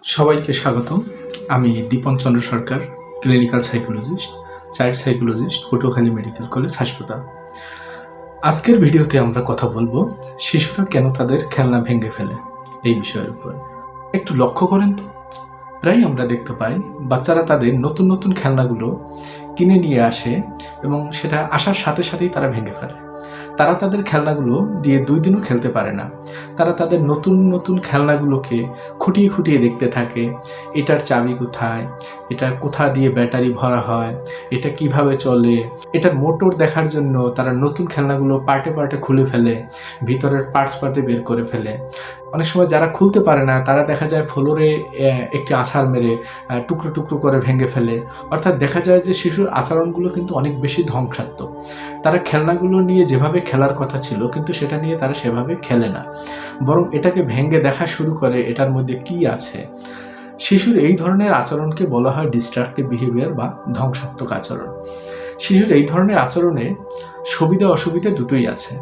সবাইকে স্বাগতম। আমি Dipan Chandra Sarkar, clinical psychologist, child psychologist, Patuakhali medical college হাসপাতাল। আজকের ভিডিওতে আমরা কথা বলবো শিশুরা কেন তাদের খেলনা ভেঙে ফেলে এই বিষয়ের উপর। একটু লক্ষ্য করেন তো, প্রায় আমরা দেখতে পাই বাচ্চারা তাদের নতুন নতুন খেলনাগুলো কিনে নিয়ে আসে এবং সেটা আসার সাথে সাথেই তারা ভেঙে ফেলে। তারা তাদের খেলনাগুলো দিয়ে 2 দিনও খেলতে পারে না। তারা তাদের নতুন নতুন খেলনাগুলোকে খুঁটিয়ে খুঁটিয়ে দেখতে থাকে। এটার চাবি কোথায়, এটার কোথা দিয়ে ব্যাটারি ভরা হয়, এটা কিভাবে চলে, এটার মোটর দেখার জন্য তারা নতুন খেলনাগুলো পার্টে পার্টে খুলে ফেলে, ভিতরের পার্টস পার্টে বের করে ফেলে। অনেক সময় যারা খুলতে পারে না তারা দেখা যায় ফ্লোরে একটি আছাড় মেরে টুকরো টুকরো করে ভেঙে ফেলে। অর্থাৎ দেখা যায় যে শিশুর আচরণগুলো কিন্তু অনেক বেশি ধ্বংসাত্মক। তারা খেলনাগুলো নিয়ে যেভাবে খেলার কথা ছিল কিন্তু সেটা নিয়ে তারা সেভাবে খেলে না, বরং এটাকে ভেঙে দেখা শুরু করে এটার মধ্যে কি আছে। শিশুর এই ধরনের আচরণকে বলা হয় ডিস্ট্রাকটিভ বিহেভিয়ার বা ধ্বংসাত্মক আচরণ। শিশুর এই ধরনের আচরণে সুবিধা অসুবিধা দুটোই আছে।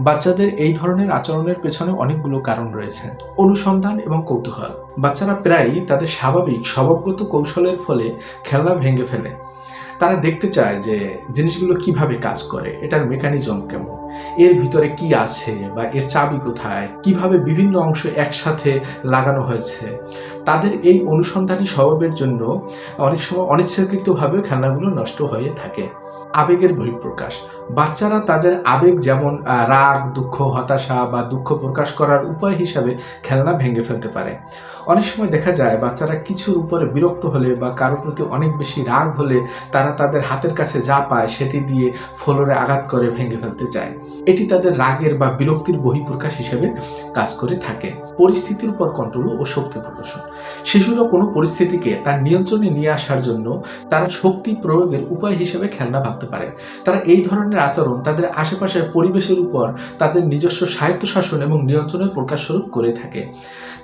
বাচ্চাদের এই ধরনের আচরণের পেছনে অনেকগুলো কারণ রয়েছে। অনুসন্ধান এবং কৌতূহল। বাচ্চারা প্রায়ই তাদের স্বাভাবিক স্বভাবগত কৌশলের ফলে খেলনা ভেঙে ফেলে। তারা দেখতে চায় যে জিনিসগুলো কিভাবে কাজ করে, এটার মেকানিজম কেমন, এর ভিতরে কি আছে বা এর চাবি কোথায়, কিভাবে বিভিন্ন অংশ একসাথে লাগানো হয়েছে। তাদের এই অনুসন্ধানী স্বভাবের জন্য অনেক সময় অনিচ্ছাকৃতভাবে খেলনাগুলো নষ্ট হয়ে থাকে। আবেগের বহিঃপ্রকাশ। বাচ্চারা তাদের আবেগ যেমন রাগ, দুঃখ, হতাশা বা দুঃখ প্রকাশ করার উপায় হিসাবে খেলনা ভেঙে ফেলতে পারে। অনেক সময় দেখা যায় বাচ্চারা কিছুর উপরে বিরক্ত হলে বা কারোর প্রতি অনেক বেশি রাগ হলে তারা তাদের হাতের কাছে যা পায় সেটি দিয়ে ফ্লোরে আঘাত করে ভেঙে ফেলতে চায়। এটি তাদের রাগের বা বিরক্তির বহিঃপ্রকাশ হিসেবে কাজ করে থাকে। পরিস্থিতির উপর কন্ট্রোল ও শক্তি প্রদর্শন। শিশুরা কোনো পরিস্থিতিকে তার নিয়ন্ত্রণে নিয়ে আসার জন্য তারা শক্তি প্রয়োগের উপায় হিসেবে খেলনা ভাবতে পারে। তারা এই ধরনের আচরণ তাদের আশেপাশের পরিবেশের উপর তাদের নিজস্ব স্বায়ত্তশাসন এবং নিয়ন্ত্রণের প্রকাশস্বরূপ করে থাকে।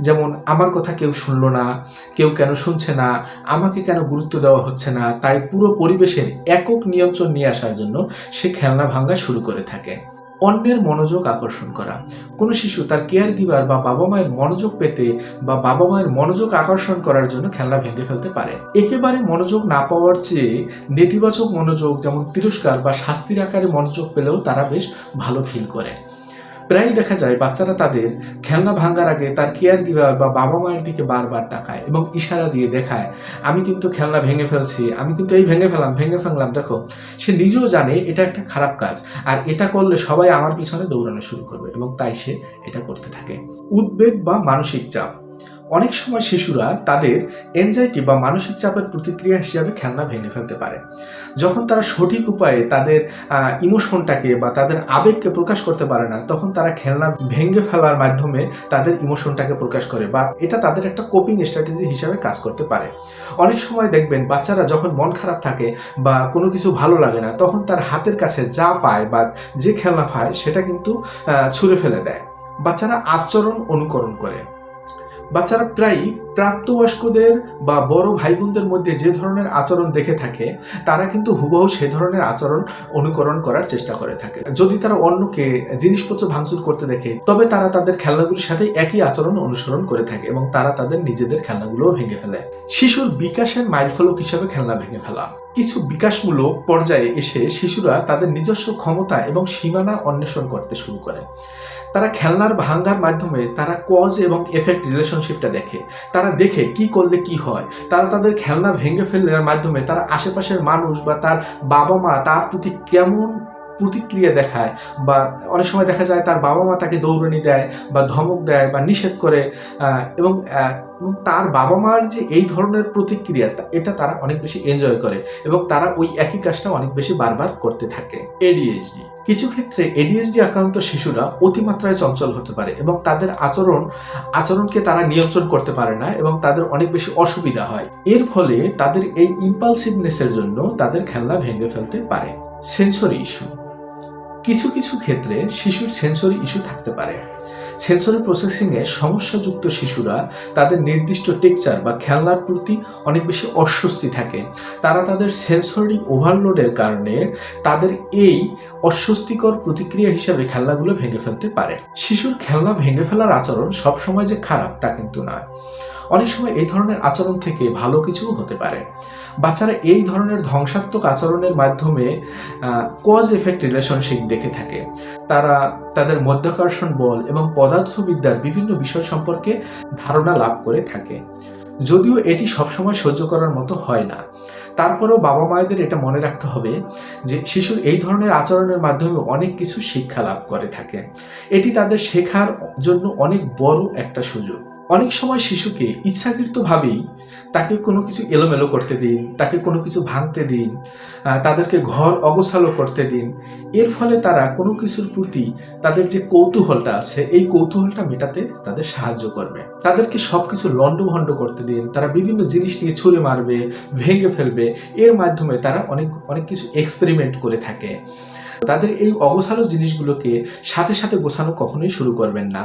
যেমন, আমার কথা কেউ শুনলো না, কেউ কেন শুনছে না, আমাকে কেন গুরুত্ব দেওয়া হচ্ছে না, তাই পুরো পরিবেশের একক নিয়ন্ত্রণ নিয়ে আসার জন্য সে খেলনা ভাঙা শুরু করে থাকে। অন্যের মনোযোগ আকর্ষণ করা। কোনো শিশু তার কেয়ার গিভার বা বাবা মায়ের মনোযোগ পেতে বা বাবা মায়ের মনোযোগ আকর্ষণ করার জন্য খেলনা ভেঙে ফেলতে পারে। একেবারে মনোযোগ না পাওয়ার চেয়ে নেতিবাচক মনোযোগ, যেমন তিরস্কার বা শাস্তির আকারে মনোযোগ পেলেও তারা বেশ ভালো ফিল করে। প্রায়ই দেখা যায় বাচ্চারা তাদের খেলনা ভাঙার আগে তার কেয়ার গিভার বা বাবা মায়ের দিকে বারবার তাকায় এবং ইশারা দিয়ে দেখায়, আমি কিন্তু খেলনা ভেঙে ফেলছি, আমি কিন্তু এই ভেঙে ফেললাম, দেখো। সে নিজেও জানে এটা একটা খারাপ কাজ, আর এটা করলে সবাই আমার পিছনে দৌড়ানো শুরু করবে এবং তাই সে এটা করতে থাকে। উদ্বেগ বা মানসিক চাপ। অনেক সময় শিশুরা তাদের এনজাইটি বা মানসিক চাপের প্রতিক্রিয়া হিসাবে খেলনা ভেঙে ফেলতে পারে। যখন তারা সঠিক উপায়ে তাদের ইমোশনটাকে বা তাদের আবেগকে প্রকাশ করতে পারে না, তখন তারা খেলনা ভেঙে ফেলার মাধ্যমে তাদের ইমোশনটাকে প্রকাশ করে বা এটা তাদের একটা কোপিং স্ট্র্যাটেজি হিসাবে কাজ করতে পারে। অনেক সময় দেখবেন বাচ্চারা যখন মন খারাপ থাকে বা কোনো কিছু ভালো লাগে না, তখন তার হাতের কাছে যা পায় বা যে খেলনা পায় সেটা কিন্তু ছুঁড়ে ফেলে দেয়। বাচ্চারা আচরণ অনুকরণ করে। বাচ্চারা প্রায়ই প্রাপ্তবয়স্কদের বা বড় ভাই বোনদের মধ্যে যে ধরনের আচরণ দেখে থাকে তারা কিন্তু হুবহু সে ধরনের আচরণ অনুকরণ করার চেষ্টা করে থাকে। যদি তারা অন্যকে জিনিসপত্র ভাঙচুর করতে দেখে তবে তারা তাদের খেলনাগুলির সাথে একই আচরণ অনুসরণ করে থাকে এবং তারা তাদের নিজেদের খেলনাগুলোও ভেঙে ফেলে। শিশুর বিকাশের মাইলফলক হিসাবে খেলনা ভেঙে ফেলা। কিছু বিকাশমূলক পর্যায়ে এসে শিশুরা তাদের নিজস্ব ক্ষমতা এবং সীমানা অন্বেষণ করতে শুরু করে। তারা খেলনার ভাঙার মাধ্যমে তারা কজ এবং এফেক্ট রিলেশনশিপটা দেখে। তারা দেখে কি করলে কি হয়। তারা তাদের খেলনা ভেঙে ফেলার মাধ্যমে তারা আশেপাশের মানুষ বা তার বাবা মা তার প্রতি কেমন প্রতিক্রিয়া দেখায়, বা অনেক সময় দেখা যায় তার বাবা মা তাকে দৌড়ানি দেয় বা ধমক দেয় বা নিষেধ করে, এবং তার বাবা মার যে এই ধরনের প্রতিক্রিয়া এটা তারা অনেক বেশি এনজয় করে এবং তারা ওই একই কাজটা অনেক বেশি বারবার করতে থাকে। এডিএইচডি। কিছু ক্ষেত্রে এডিএইচডি আক্রান্ত শিশুরা অতিমাত্রায় চঞ্চল হতে পারে এবং তাদের আচরণকে তারা নিয়ন্ত্রণ করতে পারে না এবং তাদের অনেক বেশি অসুবিধা হয়। এর ফলে তাদের এই ইম্পালসিভনেসের জন্য তাদের খেলনা ভেঙে ফেলতে পারে। Sensory issue. কিছু কিছু ক্ষেত্রে শিশুর সেন্সরি ইস্যু থাকতে পারে। সেন্সরি প্রসেসিংয়ে সমস্যাযুক্ত শিশুরা তাদের নির্দিষ্ট টেক্সচার বা খেলনার প্রতি অনেক বেশি অস্বস্তি থাকে। তারা তাদের সেন্সরি ওভারলোডের কারণে তাদের এই অস্বস্তিকর প্রতিক্রিয়া হিসাবে খেলনাগুলো ভেঙে ফেলতে পারে। শিশুর খেলনা ভেঙে ফেলার আচরণ সবসময় যে খারাপ তা কিন্তু নয়। অনেক সময় এই ধরনের আচরণ থেকে ভালো কিছুও হতে পারে। বাচ্চারা এই ধরনের ধ্বংসাত্মক আচরণের মাধ্যমে কজ এফেক্ট রিলেশনশিপ দেখে থাকে। তারা তাদের মধ্যাকর্ষণ বল এবং পদার্থবিদ্যার বিভিন্ন বিষয় সম্পর্কে ধারণা লাভ করে থাকে। যদিও এটি সবসময় সহ্য করার মতো হয় না, তারপরেও বাবা মায়েদের এটা মনে রাখতে হবে যে শিশুর এই ধরনের আচরণের মাধ্যমে অনেক কিছু শিক্ষা লাভ করে থাকে। এটি তাদের শেখার জন্য অনেক বড় একটা সুযোগ। অনেক সময় শিশুকে ইচ্ছাকৃতভাবেই তাকে কোনো কিছু এলোমেলো করতে দিন, তাকে কোনো কিছু ভাঙতে দিন, তাদেরকে ঘর অগোছালো করতে দিন। এর ফলে তারা কোনো কিছুর প্রতি তাদের যে কৌতূহলটা আছে এই কৌতূহলটা মেটাতে তাদের সাহায্য করবে। তাদেরকে সব কিছু লণ্ডভণ্ড করতে দিন, তারা বিভিন্ন জিনিস নিয়ে ছুঁড়ে মারবে, ভেঙে ফেলবে। এর মাধ্যমে তারা অনেক কিছু এক্সপেরিমেন্ট করে থাকে। তাদের এই অগোছালো জিনিসগুলোকে সাথে সাথে গোছানো কখনোই শুরু করবেন না।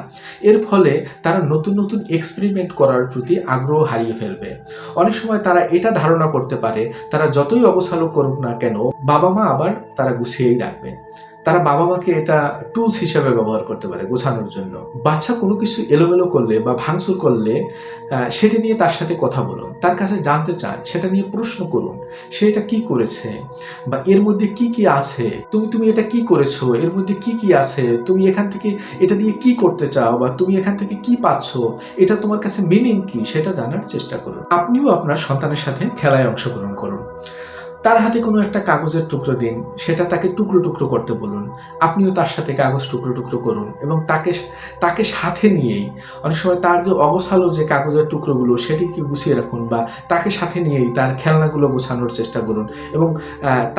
এর ফলে তারা নতুন নতুন এক্সপেরিমেন্ট করার প্রতি আগ্রহ হারিয়ে ফেলবে। অনেক সময় তারা এটা ধারণা করতে পারে তারা যতই অগোছালো করুক না কেন বাবা মা আবার তারা গুছিয়েই রাখবে। তারা বাবা মাকে এটা টুলস হিসেবে ব্যবহার করতে পারে গোছানোর জন্য। বাচ্চা কোনো কিছু এলোমেলো করলে বা ভাঙচুর করলে সেটা নিয়ে তার সাথে কথা বলুন, তার কাছে জানতে চান, সেটা নিয়ে প্রশ্ন করুন সে এটা কি করেছে বা এর মধ্যে কি কি আছে, তুমি এটা কি করেছো, এর মধ্যে কি কি আছে, তুমি এখান থেকে এটা দিয়ে কি করতে চাও বা তুমি এখান থেকে কি পাচ্ছ, এটা তোমার কাছে মিনিং কি সেটা জানার চেষ্টা করুন। আপনিও আপনার সন্তানের সাথে খেলায় অংশগ্রহণ করুন। তার হাতে কোনো একটা কাগজের টুকরো দিন, সেটা তাকে টুকরো টুকরো করতে বলুন। আপনিও তার সাথে কাগজ টুকরো টুকরো করুন এবং তাকে সাথে নিয়েই অনেক সময় তার যে অগোছালো যে কাগজের টুকরোগুলো সেটিকে গুছিয়ে রাখুন বা তাকে সাথে নিয়েই তার খেলনাগুলো গোছানোর চেষ্টা করুন এবং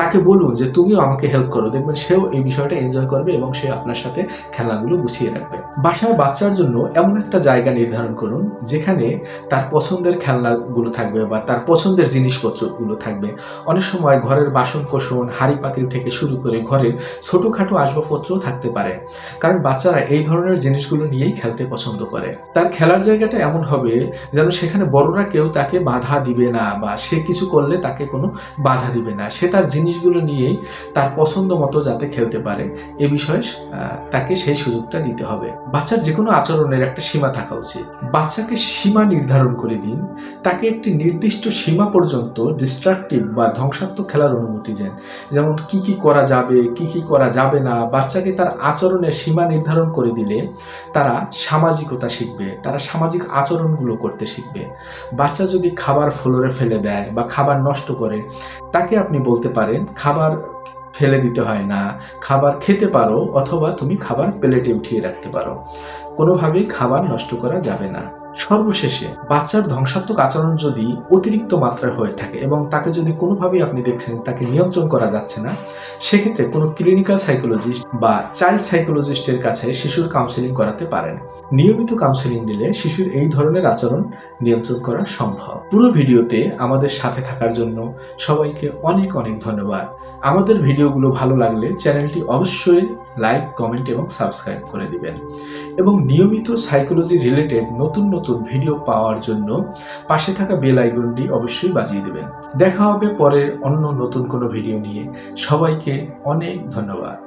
তাকে বলুন যে তুমিও আমাকে হেল্প করো। দেখবেন সেও এই বিষয়টা এনজয় করবে এবং সে আপনার সাথে খেলনাগুলো গুছিয়ে রাখবে। বাসায় বাচ্চার জন্য এমন একটা জায়গা নির্ধারণ করুন যেখানে তার পছন্দের খেলনাগুলো থাকবে বা তার পছন্দের জিনিসপত্রগুলো থাকবে। অনেক সময় ঘরের বাসন কোসন, হাঁড়ি পাতিল থেকে শুরু করে ঘরের ছোটখাটো আসবাবপত্রও থাকতে পারে, কারণ বাচ্চারা এই ধরনের জিনিসগুলো নিয়েই খেলতে পছন্দ করে। তার খেলার জায়গাটা এমন হবে যেন সেখানে বড়রা কেউ তাকে বাধা দিবে না বা সে কিছু করলে তাকে কোনো বাধা দিবে না। সে তার জিনিসগুলো নিয়েই তার পছন্দ মতো যাতে খেলতে পারে এ বিষয়ে তাকে সেই সুযোগটা দিতে হবে। বাচ্চার যে কোনো আচরণের একটা সীমা থাকা উচিত। বাচ্চাকে সীমা নির্ধারণ করে দিন, তাকে একটি নির্দিষ্ট সীমা পর্যন্ত ডিস্ট্রাকটিভ বা ধ্বংসাত্মক খেলার অনুমতি দেন। যেমন কি কি করা যাবে, কি কি করা যাবে না। বাচ্চাকে তার আচরণের সীমা নির্ধারণ করে দিলে তারা সামাজিকতা শিখবে, তারা সামাজিক আচরণগুলো করতে শিখবে। বাচ্চা যদি খাবার ফ্লোরে ফেলে দেয় বা খাবার নষ্ট করে, তাকে আপনি বলতে পারেন খাবার ফেলে দিতে হয় না, খাবার খেতে পারো অথবা তুমি খাবার প্লেটে উঠিয়ে রাখতে পারো। কোনোভাবেই খাবার নষ্ট করা যাবে না। সর্বশেষে বাচ্চার ধ্বংসাত্মক আচরণ যদি অতিরিক্ত মাত্রায় হয়ে থাকে এবং তাকে যদি কোনোভাবেই আপনি দেখছেন তাকে নিয়ন্ত্রণ করা যাচ্ছে না, সেক্ষেত্রে কোনো ক্লিনিক্যাল সাইকোলজিস্ট বা চাইল্ড সাইকোলজিস্টের কাছে শিশুর কাউন্সেলিং করাতে পারেন। নিয়মিত কাউন্সেলিং নিলে শিশুর এই ধরনের আচরণ নিয়ন্ত্রণ করা সম্ভব। পুরো ভিডিওতে আমাদের সাথে থাকার জন্য সবাইকে অনেক অনেক ধন্যবাদ। আমাদের ভিডিওগুলো ভালো লাগলে চ্যানেলটি অবশ্যই লাইক, কমেন্ট এবং সাবস্ক্রাইব করে দিবেন এবং নিয়মিত সাইকোলজি রিলেটেড নতুন নতুন ভিডিও পাওয়ার জন্য পাশে থাকা বেল আইকনটি অবশ্যই বাজিয়ে দেবেন। দেখা হবে পরের অন্য নতুন কোনো ভিডিও নিয়ে। সবাইকে অনেক ধন্যবাদ।